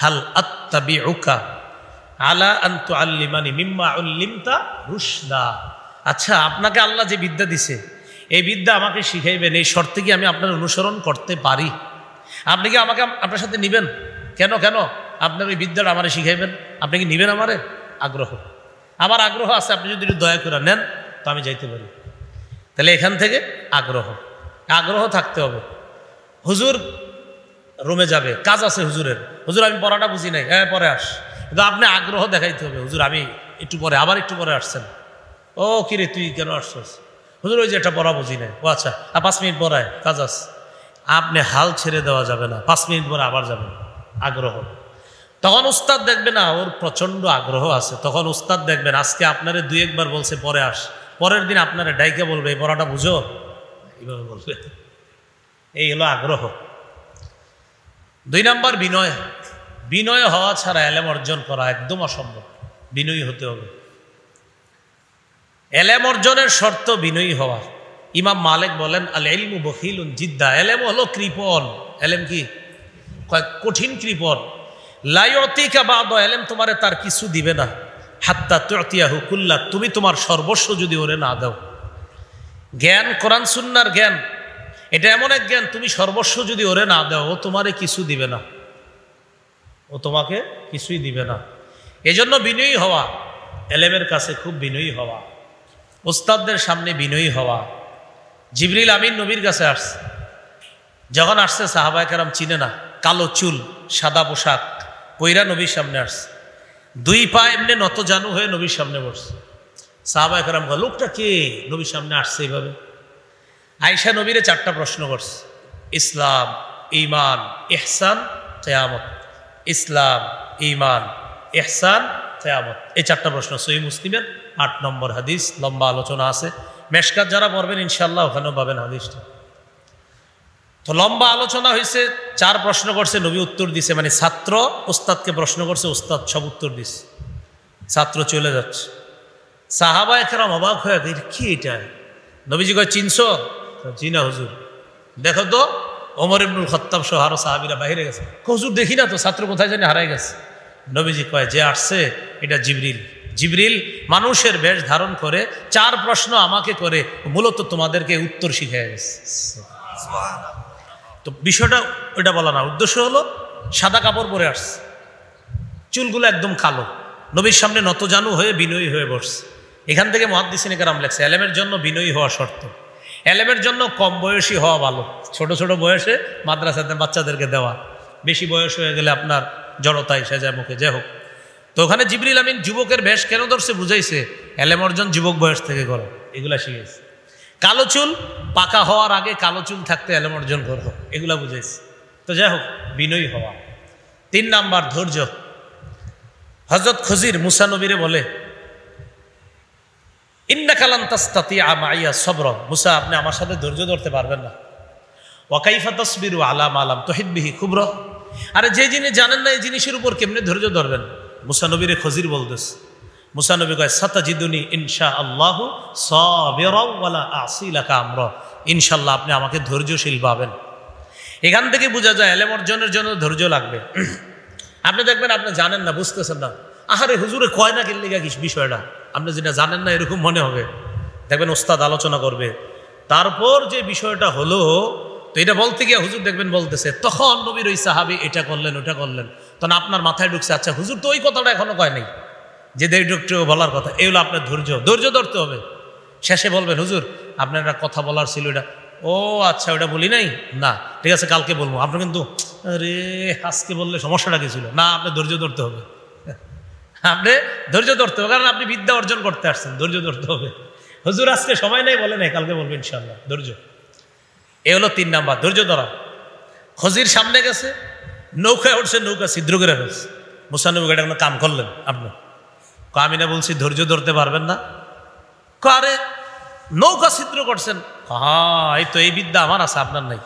হাল আত্তাবিউকা আলা আন তুআল্লিমানি মিম্মা উল্লিমতা রুশদা। আচ্ছা, আপনাকে আল্লাহ যে বিদ্যা দিছে এই বিদ্যা আমাকে শিখাইবেন, এই শর্তে কি আমি আপনার অনুসরণ করতে পারি? আপনি কি আমাকে আপনার সাথে নিবেন? কেন কেন আপনার ওই বিদ্যাটা আমারে শিখাইবেন, আপনি কি নিবেন? আমারে আগ্রহ, আমার আগ্রহ আছে, আপনি যদি একটু দয়া করে নেন তো আমি যাইতে পারি। তাহলে এখান থেকে আগ্রহ, আগ্রহ থাকতে হবে। হুজুর রুমে যাবে, কাজ আছে হুজুরের, হুজুর আমি পড়াটা বুঝি নাই, হ্যাঁ পরে আস, কিন্তু আপনি আগ্রহ দেখাইতে হবে। হুজুর আমি একটু পরে, আবার একটু পরে আসছেন, ও কিরে তুই কেন আসছিস? হুজুর ওই যে একটা পড়া বুঝি নাই, ও আচ্ছা 5 মিনিট পড়ায়, কাজ আছে। আপনি হাল ছেড়ে দেওয়া যাবে না, 5 মিনিট পরে আবার যাবেন। আগ্রহ। তখন উস্তাদ দেখবে না ওর প্রচণ্ড আগ্রহ আছে, তখন উস্তাদ দেখবেন আজকে আপনারে 2-1 বার বলছে পরে আস, পরের দিন আপনারা ডাইকে বলবে এই পড়াটা বুঝো, এইভাবে বলবে। এই হলো আগ্রহ। 2 নাম্বার বিনয়। বিনয় হওয়া ছাড়া এলেম অর্জন করা একদম অসম্ভব, বিনয়ী হতে হবে। এলেম অর্জনের শর্ত বিনয়ী হওয়া। ইমাম মালিক বলেন, আল ইলমু বখিলুন জিদ্দা। এলেম হলো কৃপণ। এলেম কি? কঠিন কৃপণ। লা ইউতিকা বা'দ, এলেম তোমারে তার কিছু দিবে না, হাত্তা তু'তিয়াহু কুল্লা, তুমি তোমার সর্বস্ব যদি ওরে না দাও। জ্ঞান, কোরআন সুন্নাহর জ্ঞান, এটা এমন এক জ্ঞান, তুমি সর্বস্ব যদি ওরে না দাও ও তোমারে কিছু দিবে না, ও তোমাকে কিছুই দিবে না। এজন্য বিনয়ী হওয়া, এলেমের কাছে খুব বিনয়ী হওয়া, উস্তাদদের সামনে বিনয়ী হওয়া। জিবরিল আমিন নবীর কাছে আসছে, যখন আসছে সাহাবায়ে কেরাম চিনে না, কালো চুল, সাদা পোশাক পইরা নবীর সামনে আসছে, 2 পা এমনি নত জানু হয়ে নবীর সামনে বসছে। সাহাবায়ে কেরাম বলে, লোকটা কে নবীর সামনে আসছে এইভাবে? আয়েশা নবীরে 4টা প্রশ্ন করছে, ইসলাম, ঈমান, ইহসান, কিয়ামত। ইসলাম, ঈমান, ইহসান, কিয়ামত, এই 4টা প্রশ্ন সহিহ মুসলিমের 8 নম্বর হাদিস, লম্বা আলোচনা আছে। মেশকাত যারা পড়বেন ইনশাআল্লাহ ওখানেও পাবেন হাদিসটা। তো লম্বা আলোচনা হয়েছে, 4 প্রশ্ন করছে, নবী উত্তর দিছে, মানে ছাত্র ওস্তাদকে প্রশ্ন করছে, ওস্তাদ সব উত্তর দিছে, ছাত্র চলে যাচ্ছে। সাহাবা একরাম অবাক হয়ে কি এটা? নবীজি কয় চিনছো? জি না হুজুর। দেখো তো ওমর ইবনুল খাত্তাব সহ আরো সাহাবীরা বাইরে গেছে। হুজুর দেখি না তো, ছাত্র কোথায় জানি হারাই গেছে। নবীজি কয় যে আসছে এটা জিবরিল। জিবরিল মানুষের বেশ ধারণ করে 4 প্রশ্ন আমাকে করে মূলত তোমাদেরকে উত্তর শিখিয়ে গেছে। তো বিষয়টা ওইটা বলা না, উদ্দেশ্য হলো সাদা কাপড় পরে আসছে, চুলগুলো একদম কালো, নবীর সামনে নতজানু হয়ে বিনয়ী হয়ে বসছে। এখান থেকে মুহাদ্দিসিনে কেরাম লেখছে এলেমের জন্য বিনয়ী হওয়া শর্ত। এলেমের জন্য কম বয়সী হওয়া ভালো, ছোট ছোট বয়সে মাদ্রাসাতে বাচ্চাদেরকে দেওয়া, বেশি বয়স হয়ে গেলে আপনার জড়তা এসে যায় মুখে। যাই হোক, তো ওখানে জিবরিল আমিন যুবকের বেশ কেন ধরছে বুঝাইছে, এলেম অর্জন যুবক বয়স থেকে করো, এগুলা শিখেছে। কালো চুল পাকা হওয়ার আগে কালো চুল থাকতে এলেম অর্জন করো, এগুলা বুঝাইছে। তো যাই হোক, বিনয়ী হওয়া। 3 নাম্বার ধৈর্য। হযরত খজির মুসা নবীরে বলে ইন্নাকা লান তাসতাতিআ মাইয়া সবরা, মুসা আপনি আমার সাথে ধৈর্য ধরতে পারবেন না। ওয়া কাইফা তাসবিরু আলা মা লাম তুহিত বিহি খুবরা, আরে যে জিনিস জানেন না এই জিনিসের উপর কেমনে ধৈর্য ধরবেন? মুসা নবীরে খজির বলতেছে। মুসা নবী কয় সাতাজিদুনি ইনশাআল্লাহু সাবিরা ওয়ালা আসি লাকা আমরা, ইনশাআল্লাহ আপনি আমাকে ধৈর্যশীল পাবেন। এখান থেকে বোঝা যায় এলেম অর্জনের জন্য ধৈর্য লাগবে। আপনি দেখবেন আপনি জানেন না, বুঝতেছেন না, আহারে হুজুরে কয় না কিল্লিগা কি বিষয়টা, আপনি যেটা জানেন না এরকম মনে হবে। দেখবেন ওস্তাদ আলোচনা করবে, তারপর যে বিষয়টা হলো, তো এটা বলতে গিয়ে হুজুর দেখবেন বলতেছে, তখন নবীর ওই সাহাবী এটা করলেন ওটা করলেন, তখন আপনার মাথায় ঢুকছে আচ্ছা হুজুর তো ওই কথাটা এখনো কয় নাই, যে একটু বলার কথা। এই হলো আপনার ধৈর্য ধরতে হবে। শেষে বলবেন হুজুর আপনার একটা কথা বলার ছিল, এটা ও আচ্ছা ওটা বলি নাই, না ঠিক আছে কালকে বলবো। আপনি কিন্তু আরে আজকে বললে সমস্যাটা কি ছিল না, আপনি ধৈর্য ধরতে হবে। আপনি ধৈর্য ধরতে হবে, কারণ আপনি বিদ্যা অর্জন করতে আসছেন, ধৈর্য ধরতে হবে। হুজুর আজকে সময় নেই বলে নাই, কালকে বলবেন ইনশাআল্লাহ, ধৈর্য। এ হলো 3 নাম্বার, ধৈর্য ধরা। খজির সামনে গেছে, নৌকায় উঠছে, নৌকা ছিদ্র করে ফেলছে। মুসা নবী এটা কোনো কাম করলেন আপনি? আমি না বলছি ধৈর্য ধরতে পারবেন না? আরে নৌকা ছিদ্র করছেন, হ্যাঁ এই তো এই বিদ্যা আমার আছে আপনার নাই।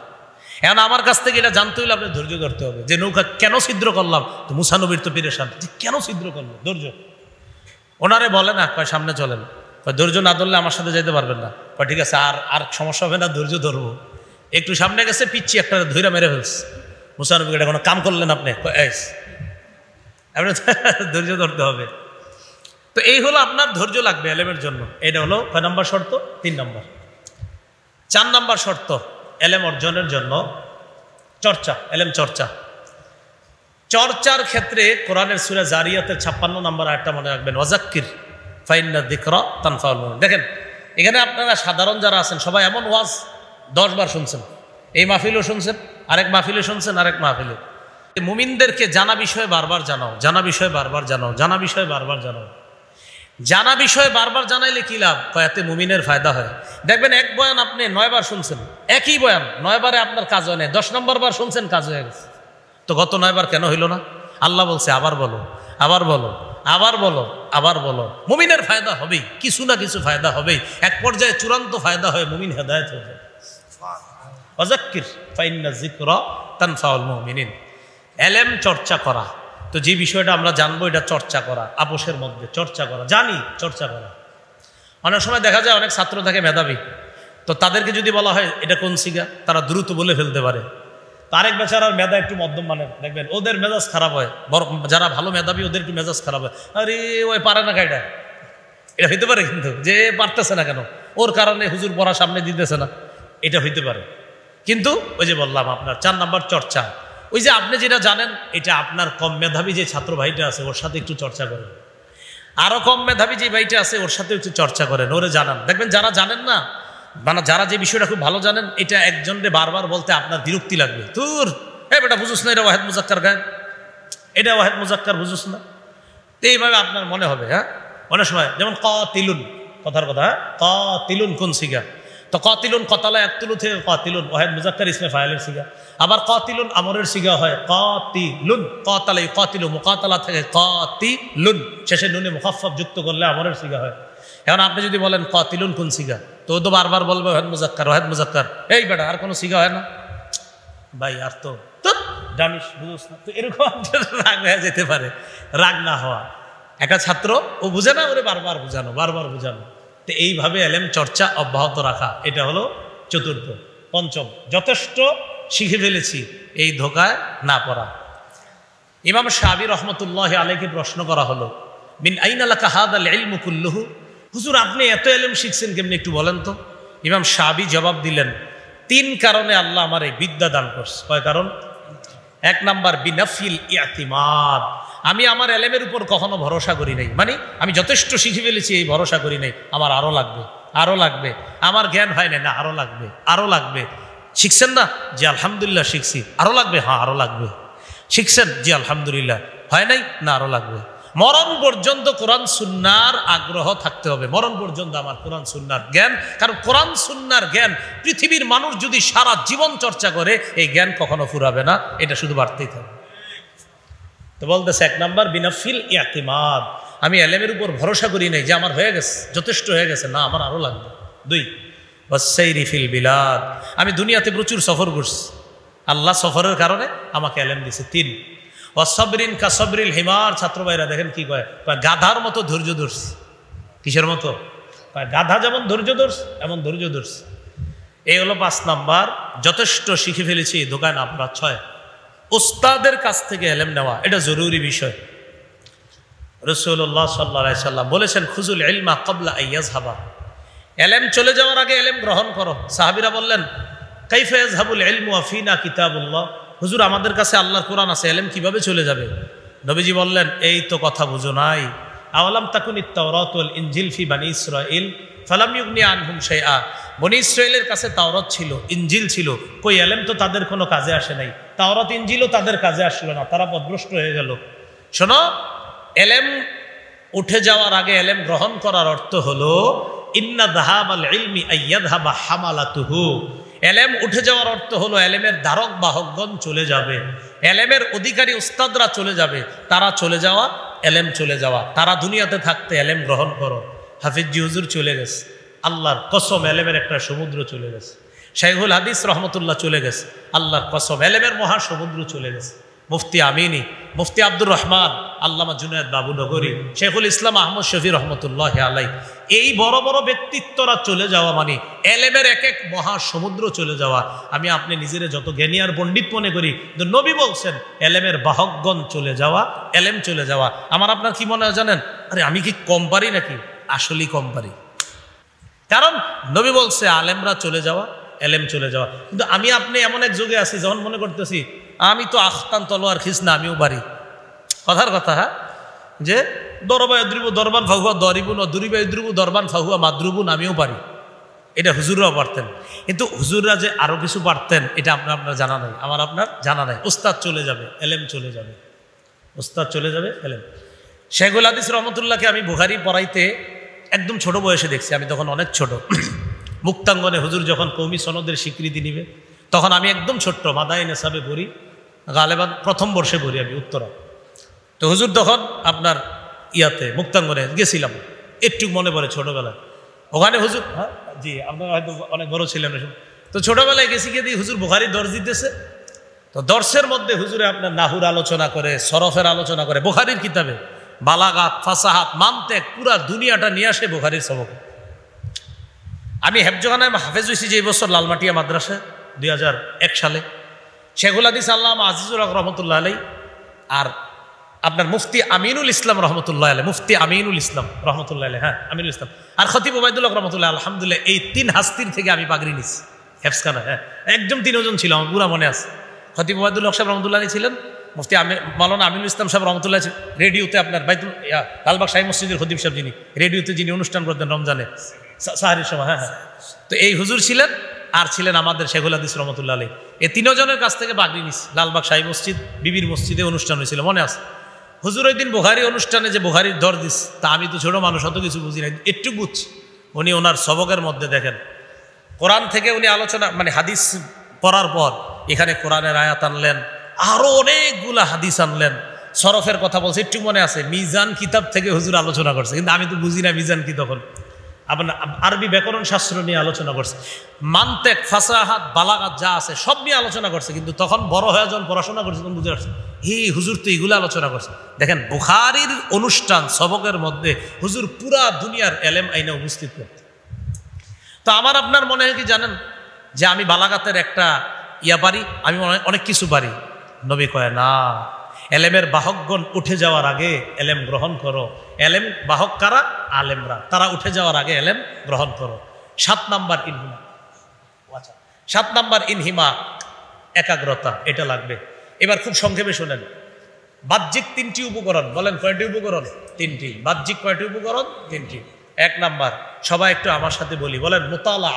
এখন আমার কাছ থেকে এটা জানতে হইলে আপনি ধৈর্য ধরতে হবে, যে নৌকা কেন ছিদ্র করলাম। তো মুসা নবীর তো পেরেশান, যে কেন ছিদ্র করলো, ধৈর্য। ওনারে বলে না, কয় সামনে চলেন, কয় ধৈর্য না ধরলে আমার সাথে যেতে পারবেন না। কয় ঠিক আছে, আর সমস্যা হবে না, ধৈর্য ধরবো। একটু সামনে গেছে, পিচ্ছি একটা ধৈর্য মেরে ফেলছে। মুসা নবী এটা কোনো কাম করলেন আপনি? আপনি ধৈর্য ধরতে হবে। তো এই হলো আপনার ধৈর্য লাগবে এলেমের জন্য। এটা হলো কয় নম্বর শর্ত? 3 নম্বর। 4 নম্বর শর্ত এলেম অর্জনের জন্য চর্চা, এলেম চর্চা। চর্চার ক্ষেত্রে কোরআনের সূরা জারিয়াতের 56 নম্বর আয়াতটা মনে রাখবেন, ওয়াজাক্কির ফাইন্না যিকরা তানফাউল মুমিনিন। দেখেন এখানে আপনারা সাধারণ যারা আছেন সবাই এমন ওয়াজ 10 বার শুনছেন, এই মাহফিলও শুনছেন, আরেক মাহফিলে শুনছেন, আরেক মাহফিলে। মুমিনদেরকে জানা বিষয়ে বারবার জানাও, জানা বিষয়ে বারবার জানাও, জানা বিষয়ে বারবার জানাও। জানা বিষয়ে বারবার জানাইলে কি লাভ? এতে মুমিনের ফায়দা হয়। দেখবেন এক বয়ান আপনি 9 বার শুনছেন, একই বয়ান 9 বারে আপনার কাজ হয় না, 10 নম্বর বার শুনছেন কাজ হয়ে গেছে। তো গত 9 বার কেন হইল না? আল্লাহ বলছে আবার বলো, আবার বলো, আবার বলো, আবার বলো। মুমিনের ফায়দা হবেই, কিছু না কিছু ফায়দা হবেই। এক পর্যায়ে চূড়ান্ত ফায়দা হয়, মুমিন হেদায়েত হয়ে যায়। ওয়াজাক্কির ফাইন্না যিকরা তানফাউল মুমিনিন। এলেম চর্চা করা, তো যে বিষয়টা আমরা জানবো এটা চর্চা করা, আপোষের মধ্যে চর্চা করা, জানি চর্চা করা। অনেক সময় দেখা যায় অনেক ছাত্র থাকে মেধাবী, তো তাদেরকে যদি বলা হয় এটা কোন সিগা, তারা দ্রুত বলে ফেলতে পারে। আরেক বেচারার মেধা একটু মধ্যম মানের, দেখবেন ওদের মেজাজ খারাপ হয়, যারা ভালো মেধাবী ওদের একটু মেজাজ খারাপ হয়, আরে ওই পারে না কাইটা। এটা হইতে পারে কিন্তু, যে পারতেছে না কেন, ওর কারণে হুজুর পড়া সামনে দিতেছে না, এটা হইতে পারে। কিন্তু ওই যে বললাম আপনার 4 নম্বর চর্চা, ওই যে আপনি যেটা জানেন এটা আপনার কম মেধাবী যে ছাত্র ভাইটা আছে ওর সাথে একটু চর্চা করেন, আরো কম মেধাবী যে ভাইটা আছে ওর সাথে একটু চর্চা করেন, ওরে জানান। দেখবেন যারা জানেন না, মানে যারা যে বিষয়টা খুব ভালো জানেন, এটা একজনকে বারবার বলতে আপনার বিরক্তি লাগবে। তোর বেটা বুঝুস না, এটা ওয়াহেদ মুজাক্কার গায়েন, এটা ওয়াহেদ মুজাক্কার বুঝুস না। তো এইভাবে আপনার মনে হবে। হ্যাঁ, অনেক সময় যেমন কাতিলুন, কথার কথা, কাতিলুন কোন সিগা? তো কাতিলুন কতালা একতুলু থেকে কাতিলুন ওয়াহেদ মুজাক্কার ইসমে ফাইলের সিগা। আবার কাতিলুন আমরের সিগা হয় কাতিলুন, কাতালাই কাতিলু মুকাতালা থেকে কাতিলুন, শেষে নুনে মুখাফফাফ যুক্ত করলে আমরের সিগা হয়। এখন আপনি যদি বলেন কাতিলুন কোন সিগা, তো ও তো বারবার বলবে ওয়াহেদ মুজাক্কার, এই বেটা আর কোনো সিগা হয় না ভাই, আর তো জানিস বুঝোস না, তো এরকম রাগ হয়ে যেতে পারে। রাগ না হওয়া, একটা ছাত্র ও বুঝে না, ওরে বারবার বোঝানো। তো এইভাবে এলেম চর্চা অব্যাহত রাখা, এটা হলো চতুর্থ। পঞ্চম, যথেষ্ট শিখে ফেলেছি, এই ধোকায় না পড়া। ইমাম শাফি রহমতুল্লাহ আলাইহি প্রশ্ন করা হলো, মিন আইনা লাকা হাদাল ইলমু কুল্লুহু, হুজুর আপনি এত ইলম শিখছেন কেমনি একটু বলেন তো। ইমাম শাফি জবাব দিলেন, 3 কারণে আল্লাহ আমার এই বিদ্যা দান করছে। কয় কারণ? 1 নাম্বার বিনাফিল ইতিমাদ, আমি আমার এলেমের উপর কখনো ভরসা করি নাই, মানে আমি যথেষ্ট শিখে ফেলেছি এই ভরসা করি নাই, আমার আরো লাগবে, আমার জ্ঞান হয় না, আরো লাগবে। শিখছেন না? জি আলহামদুলিল্লাহ শিখছি। আরো লাগবে? হ্যাঁ আরো লাগবে। শিখছেন? জি আলহামদুলিল্লাহ। হয় নাই? না আরো লাগবে। মরণ পর্যন্ত কোরআন সুন্নাহর আগ্রহ থাকতে হবে, মরণ পর্যন্ত আমার কোরআন সুন্নাহর জ্ঞান, কারণ কোরআন সুন্নাহর জ্ঞান পৃথিবীর মানুষ যদি সারা জীবন চর্চা করে এই জ্ঞান কখনো ফুরাবে না, এটা শুধু বাড়তেই থাকবে। তো বলতেছে 1 নাম্বার বিনাফিল ইতিমাদ, আমি এলেমের উপর ভরসা করি নাই যে আমার হয়ে গেছে, যথেষ্ট হয়ে গেছে, না আমার আরো লাগবে। 2 ওয়াসাইরি ফিল বিলাদ, আমি দুনিয়াতে প্রচুর সফর করছি, আল্লাহ সফরের কারণে আমাকে এলেম দিয়েছে। 3 ওয়াসবরিন কাসবরিল হিমার, ছাত্র ভাইরা দেখেন কি কয়, গাধার মতো ধৈর্য ধরছি। কিসের মতো? গাধা যেমন ধৈর্য ধরছে এমন ধৈর্য ধরছে। এই হলো 5 নাম্বার, যথেষ্ট শিখে ফেলেছি, দোকান আপনার। 6 উস্তাদের কাছ থেকে এলেম নেওয়া, এটা জরুরি বিষয়। রাসূলুল্লাহ সাল্লাল্লাহু আলাইহি সাল্লাম বলেছেন, খুজুল ইলমা ক্বাবলা আইয়াযহাবা, এলেম চলে যাওয়ার আগে এলেম গ্রহণ করো। সাহাবীরা বললেন, কাইফা ইয়াযহাবুল ইলমু ওয়া ফিনা কিতাবুল্লাহ, হুজুর আমাদের কাছে আল্লাহর কোরআন আছে, এলেম কিভাবে চলে যাবে? নবীজি বললেন, এই তো কথা বুঝো নাই। আওয়ালাম তাকুনিত তাওরাত ওয়াল ইনজিল ফি বানি ইসরাঈল ফালাম ইউগনি আনহুম শাইআ, বনি ইসরাঈলের কাছে তাওরাত ছিল, ইনজিল ছিল, কই এলেম তো তাদের কোনো কাজে আসে নাই, তাওরাত ইনজিলও তাদের কাজে আসলো না, তারা পথভ্রষ্ট হয়ে গেল। শোনো, এলেম উঠে যাওয়ার আগে এলেম গ্রহণ করার অর্থ হলো ইন্না যাহাবাল ইলমি আইয়াযহাবা হামালাতুহু, এলেম উঠে যাওয়ার অর্থ হলো এলেমের ধারক বাহকগণ চলে যাবে, এলেমের অধিকারী উস্তাদরা চলে যাবে, তারা চলে যাওয়া, এলেম চলে যাওয়া। তারা দুনিয়াতে থাকতে এলেম গ্রহণ করো। হাফিজি হুজুর চলে গেছে, আল্লাহর কসম এলেমের একটা সমুদ্র চলে গেছে। শাইখুল হাদিস রহমতুল্লাহ চলে গেছে, আল্লাহর কসম এলেমের মহাসমুদ্র চলে গেছে। মুফতি আমিনী, মুফতি আব্দুর রহমান, আল্লামা জুনায়েদ বাবু নগরী, শেখুল ইসলাম আহমদ শফি রহমতুল্লাহ আলাই, এই বড় বড় ব্যক্তিত্বরা চলে যাওয়া মানে এলেমের এক এক মহাসমুদ্র চলে যাওয়া। আমি আপনি নিজের যত জ্ঞানী আর পণ্ডিত মনে করি, কিন্তু নবী বলছেন এলেমের বাহকগণ চলে যাওয়া, এলেম চলে যাওয়া। আমার আপনার কি মনে হয় জানেন? আরে আমি কি কম পারি নাকি? আসলেই কম পারি, কারণ নবী বলছে আলেমরা চলে যাওয়া, এলেম চলে যাওয়া। কিন্তু আমি আপনি এমন এক যুগে আছি যখন মনে করতেছি আমি তো আখতান তলোয়ার খিস না, আমিও পারি। কথার কথা, হ্যাঁ, যে দরবা ইদ্রিবু দরবান ফাহুয়া দরিবুন, দরিবা ইদ্রিবু দরবান ফাহুয়া মাদরুবুন, আমিও পারি। এটা হুজুররাও পারতেন, কিন্তু হুজুররা যে আরো কিছু পারতেন এটা আপনার জানা নাই, আমার আপনার জানা নাই। উস্তাদ চলে যাবে, এলেম চলে যাবে, উস্তাদ চলে যাবে, এলেম। শেখুল হাদিস রহমতুল্লাহকে আমি বুখারী পড়াইতে একদম ছোট বয়সে দেখছি, আমি তখন অনেক ছোট। মুক্তাঙ্গনে হুজুর যখন কওমি সনদের স্বীকৃতি নিবে, তখন আমি একদম ছোট্ট, মাদায়ে নেসাবে পড়ি, গালেবান প্রথম বর্ষে পড়ি আমি, উত্তরা। তো হুজুর তখন আপনার ইয়াতে মুক্তাঙ্গনে গেছিলাম, একটু মনে পড়ে ছোটবেলায়। ওখানে হুজুর, হ্যাঁ জি, আপনারা হয়তো অনেক বড় ছিলেন। তো ছোটবেলায় গেছি, গিয়ে দিয়ে হুজুর বুখারী দর্শ দিতেছে। তো দর্শের মধ্যে হুজুরে আপনার নাহুর আলোচনা করে, সরফের আলোচনা করে, বুখারীর কিতাবে বালাগাত, ফাসাহাত, মানতেক, পুরা দুনিয়াটা নিয়ে আসে বুখারীর সবক। আমি হেফজখানায় হাফেজ হয়েছি যে বছর লালমাটিয়া মাদ্রাসায় 2001 সালে। শেখুল হাদিস আল্লামা আজিজুল হক রহমতুল্লাহ আলাই আর আপনার মুফতি আমিনুল ইসলাম রহমতুল্লাহ আলাই, মুফতি আমিনুল ইসলাম রহমতুল্লাহ আলাই, হ্যাঁ আমিনুল ইসলাম, আর খতিব ওবায়দুল হক রহমতুল্লাহ, আলহামদুলিল্লাহ এই 3 হাস্তির থেকে আমি পাগড়ি নিছি হেফজখানা। হ্যাঁ, একদম 3 জন ছিল, আমার পুরা মনে আছে। খতিব ওবায়দুল হক সাহেব রহমতুল্লাহ আলাই ছিলেন, মুফতি মাওলানা আমিনুল ইসলাম সাহেব রহমতুল্লাহ, রেডিওতে আপনার বাইতুল লালবাগ শাহী মসজিদের খতিব সাহেব, যিনি রেডিওতে যিনি অনুষ্ঠান করতেন রমজানে সাহারির সময়। হ্যাঁ হ্যাঁ, তো এই হুজুর ছিলেন, আর ছিলেন আমাদের শেখুল হাদিস রহমতুল্লাহ আলাই। এই 3 জনের কাছ থেকে পাগড়ি নিছি। লালবাগ শাহী মসজিদ, বিবির মসজিদে অনুষ্ঠান হয়েছিল, মনে আছে। হুজুর ওই দিন বুখারী অনুষ্ঠানে যে বুখারীর দর দিস, তা আমি তো ছোট মানুষ, অত কিছু বুঝি না, একটু বুঝছি। উনি ওনার সবকের মধ্যে দেখেন কোরআন থেকে উনি আলোচনা, মানে হাদিস পড়ার পর এখানে কোরআনের আয়াত আনলেন, আরো অনেকগুলা হাদিস আনলেন, সরফের কথা বলছে, একটু মনে আছে। মিজান কিতাব থেকে হুজুর আলোচনা করছে, কিন্তু আমি তো বুঝি না মিজান কি তখন। আপনার আরবি ব্যাকরণ শাস্ত্র নিয়ে আলোচনা করছে, মান্তেক, ফাসাহাত, বালাগাত যা আছে সব নিয়ে আলোচনা করছে। কিন্তু তখন বড় হয়ে যখন পড়াশোনা করছে তখন বুঝে আসছে হুজুর তো এগুলো আলোচনা করছে। দেখেন বুখারীর অনুষ্ঠান সবকের মধ্যে হুজুর পুরা দুনিয়ার এলেম আইনে উপস্থিত করতে। তো আমার আপনার মনে হয় কি জানেন যে আমি বালাগাতের একটা পারি, আমি অনেক কিছু পারি। নবী কয় না, এলেমের বাহকগণ উঠে যাওয়ার আগে এলেম গ্রহণ করো। এলেম বাহক কারা? আলেমরা। তারা উঠে যাওয়ার আগে এলেম গ্রহণ করো। 7 নাম্বার ইনহিমা। আচ্ছা, 7 নাম্বার ইনহিমা, একাগ্রতা, এটা লাগবে। এবার খুব সংক্ষেপে শোনেন। বাহ্যিক 3টি উপকরণ, বলেন কয়টি উপকরণ? 3টি। বাহ্যিক কয়টি উপকরণ? 3টি। 1 নাম্বার, সবাই একটু আমার সাথে বলি, বলেন মুতালা,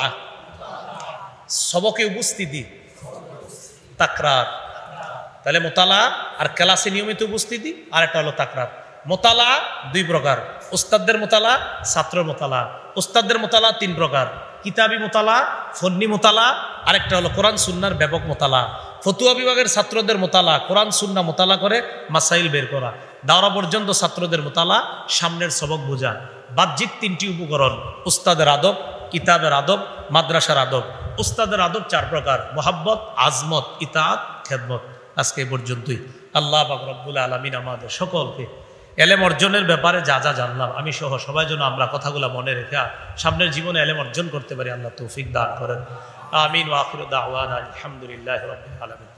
সবকে উপস্থিতি, তাকরার। তাহলে মোতালা আর ক্লাসে নিয়মিত উপস্থিতি, আর একটা হলো তাকরার। মোতালা 2 প্রকার, উস্তাদদের মোতালা, ছাত্র মোতালা। উস্তাদদের মোতালা 3 প্রকার, কিতাবি মোতালা, ফন্নি মোতালা, আরেকটা হলো কোরআন সুন্নাহর ব্যাপক মোতালা। ফতুয়া বিভাগের ছাত্রদের মোতালা, কোরআন সুন্নাহ মোতালা করে মাসাইল বের করা। দাওরা পর্যন্ত ছাত্রদের মোতালা, সামনের সবক বোঝা। বাহ্যিক 3টি উপকরণ, উস্তাদের আদব, কিতাবের আদব, মাদ্রাসার আদব। উস্তাদের আদব 4 প্রকার, মোহাব্বত, আজমত, ইতাআত, খেদমত। আজকে এ পর্যন্তই। আল্লাহ পাক রব্বুল আলামিন আমাদের সকলকে এলেম অর্জনের ব্যাপারে যা যা জানলাম আমি সহ সবাই যেন আমরা কথাগুলো মনে রেখে সামনের জীবনে এলেম অর্জন করতে পারি, আল্লাহ তৌফিক দান করেন। আমিন ওয়া আখিরু দাওয়ানা আলহামদুলিল্লাহি রাব্বিল আলামিন।